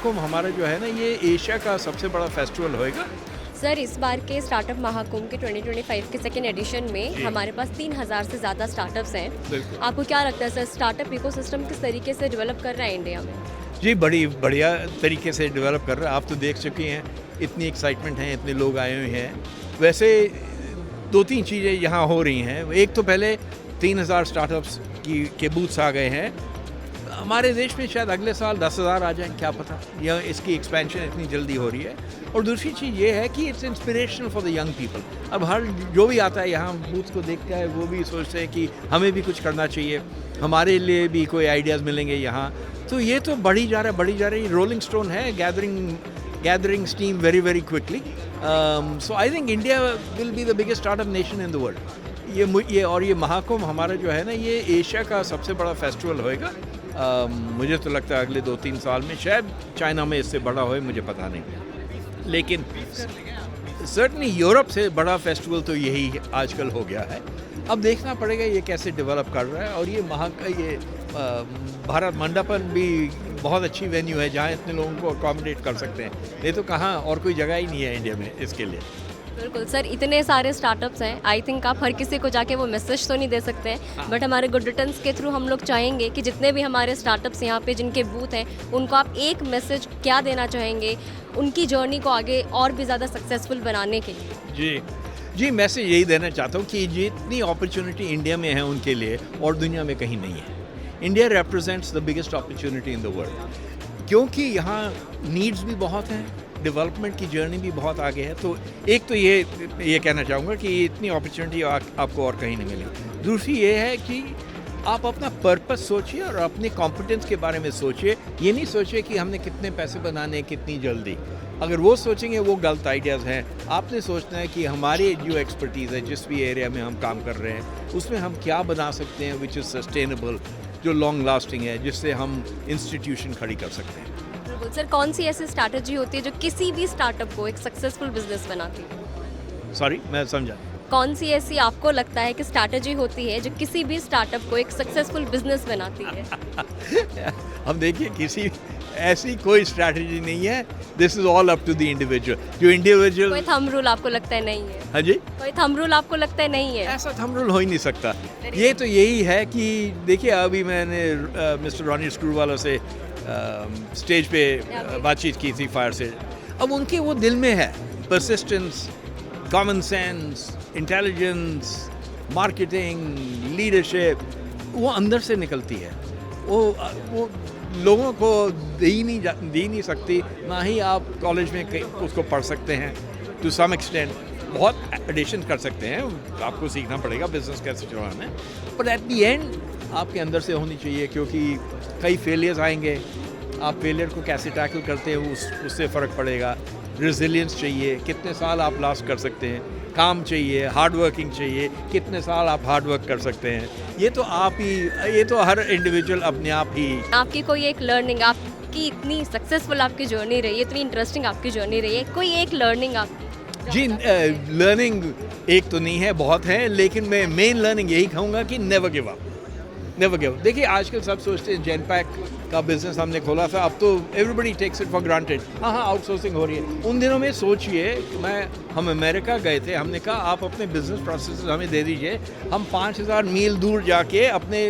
महाकुंभ हमारा जो है ना, ये एशिया का सबसे बड़ा फेस्टिवल होएगा। सर, इस बार के स्टार्टअप महाकुंभ के 2025 के सेकेंड एडिशन में हमारे पास 3000 से ज़्यादा स्टार्टअप्स हैं। बिल्कुल। आपको क्या लगता है सर, स्टार्टअप इकोसिस्टम किस तरीके से डेवलप कर रहा है इंडिया में? जी, बड़ी बढ़िया तरीके से डेवलप कर रहा है। आप तो देख चुके हैं, इतनी एक्साइटमेंट है, इतने लोग आए हुए हैं। वैसे 2-3 चीज़ें यहाँ हो रही हैं। एक तो पहले 3000 स्टार्टअप्स के बूथ्स आ गए हैं। हमारे देश में शायद अगले साल 10,000 आ जाएं, क्या पता। यह इसकी एक्सपेंशन इतनी जल्दी हो रही है। और दूसरी चीज़ ये है कि it's inspirational for the young people. अब हर जो भी आता है यहाँ बूथ को देखता है, वो भी सोचते हैं कि हमें भी कुछ करना चाहिए, हमारे लिए भी कोई आइडियाज़ मिलेंगे यहाँ। तो ये तो बढ़ी जा रहा है। रोलिंग स्टोन है, gathering steam very very quickly. So I think India will be the biggest startup nation in the world. ये महाकुंभ हमारा जो है ना, ये एशिया का सबसे बड़ा फेस्टिवल होएगा। मुझे तो लगता है अगले 2-3 साल में शायद चाइना में इससे बड़ा होए, मुझे पता नहीं, लेकिन सर्टनली यूरोप से बड़ा फेस्टिवल तो यही आजकल हो गया है। अब देखना पड़ेगा ये कैसे डेवलप कर रहा है। और ये भारत मंडपम भी बहुत अच्छी वेन्यू है जहाँ इतने लोगों को अकोमोडेट कर सकते हैं। नहीं तो कहाँ और कोई जगह ही नहीं है इंडिया में इसके लिए। बिल्कुल सर, इतने सारे स्टार्टअप्स हैं, आई थिंक आप हर किसी को जाके वो मैसेज तो नहीं दे सकते हैं, बट हमारे गुड रिटर्न्स के थ्रू हम लोग चाहेंगे कि जितने भी हमारे स्टार्टअप्स यहाँ पे जिनके बूथ हैं, उनको आप एक मैसेज क्या देना चाहेंगे उनकी जर्नी को आगे और भी ज़्यादा सक्सेसफुल बनाने के लिए? जी, मैसेज यही देना चाहता हूँ कि जितनी अपॉर्चुनिटी इंडिया में है उनके लिए और दुनिया में कहीं नहीं है। India represents the biggest opportunity in the world, क्योंकि यहाँ नीड्स भी बहुत हैं, डेवलपमेंट की जर्नी भी बहुत आगे है। तो एक तो ये कहना चाहूँगा कि इतनी अपॉर्चुनिटी आपको और कहीं नहीं मिलेगी। दूसरी ये है कि आप अपना पर्पस सोचिए और अपने कॉम्पिटेंस के बारे में सोचिए। ये नहीं सोचिए कि हमने कितने पैसे बनाने कितनी जल्दी। अगर वो सोचेंगे वो गलत आइडियाज़ हैं। आपने सोचना है कि हमारी जो एक्सपर्टीज़ है, जिस भी एरिया में हम काम कर रहे हैं, उसमें हम क्या बना सकते हैं विच इज़ सस्टेनेबल, जो लॉन्ग लास्टिंग है, जिससे हम इंस्टीट्यूशन खड़ी कर सकते हैं। बिल्कुल सर, कौन सी ऐसी स्ट्रैटेजी होती है जो किसी भी स्टार्टअप को एक सक्सेसफुल बिजनेस बनाती है? सॉरी, मैं समझा। कौन सी ऐसी आपको लगता है कि स्ट्रैटेजी होती है जो किसी भी स्टार्टअप को एक सक्सेसफुल बिजनेस बनाती है? हम देखिए, किसी ऐसी कोई स्ट्रैटेजी नहीं है। This is all up to the individual. जो इंडिविजुअल कोई थंब रूल आपको लगता है नहीं है? हाँ जी, कोई थंब रूल आपको लगता है नहीं है? ऐसा थंब रूल हो ही नहीं सकता। ये तो यही है कि देखिए, अभी मैंने मिस्टर रॉनी स्क्रूवाला से स्टेज पे बातचीत की थी फायर से। अब उनके वो दिल में है persistence, common sense, intelligence, marketing, leadership, वो अंदर से निकलती है। वो लोगों को दी नहीं सकती। ना ही आप कॉलेज में उसको पढ़ सकते हैं। टू सम एक्सटेंट बहुत एडिशन कर सकते हैं, आपको सीखना पड़ेगा बिजनेस कैसे चलाना है, बट एट द एंड आपके अंदर से होनी चाहिए। क्योंकि कई फेलियर्स आएंगे, आप फेलियर को कैसे टैकल करते हैं उससे फ़र्क पड़ेगा। रेजिलियंस चाहिए, कितने साल आप लास्ट कर सकते हैं। काम चाहिए, हार्ड वर्किंग चाहिए, कितने साल आप हार्ड वर्क कर सकते हैं। ये तो हर इंडिविजुअल अपने आप ही। आपकी कोई एक लर्निंग, आपकी इतनी सक्सेसफुल आपकी जर्नी रही है, इतनी इंटरेस्टिंग आपकी जर्नी रही है, कोई एक लर्निंग आप? जी, लर्निंग एक तो नहीं है, बहुत है, लेकिन मैं मेन लर्निंग यही कहूँगा कि नेवर गिव अप। देखिए, आजकल सब सोचते हैं जेनपैक का बिजनेस हमने खोला था, अब तो everybody takes it for granted. हाँ, आउटसोर्सिंग हो रही है। उन दिनों में सोचिए, हम अमेरिका गए थे, हमने कहा आप अपने बिजनेस प्रोसेस हमें दे दीजिए, हम 5000 मील दूर जाके अपने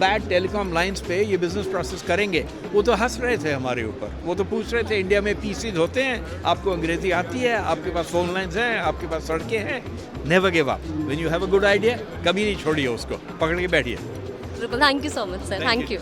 बैड टेलीकॉम लाइंस पे ये बिजनेस प्रोसेस करेंगे। वो तो हंस रहे थे हमारे ऊपर। वो तो पूछ रहे थे, इंडिया में पीसीज होते हैं, आपको अंग्रेजी आती है, आपके पास फोन लाइन्स हैं, आपके पास सड़कें हैं। Never give up. When you have a good idea, कभी नहीं छोड़िए उसको, पकड़ के बैठिए। बिल्कुल, thank you so much sir, thank you.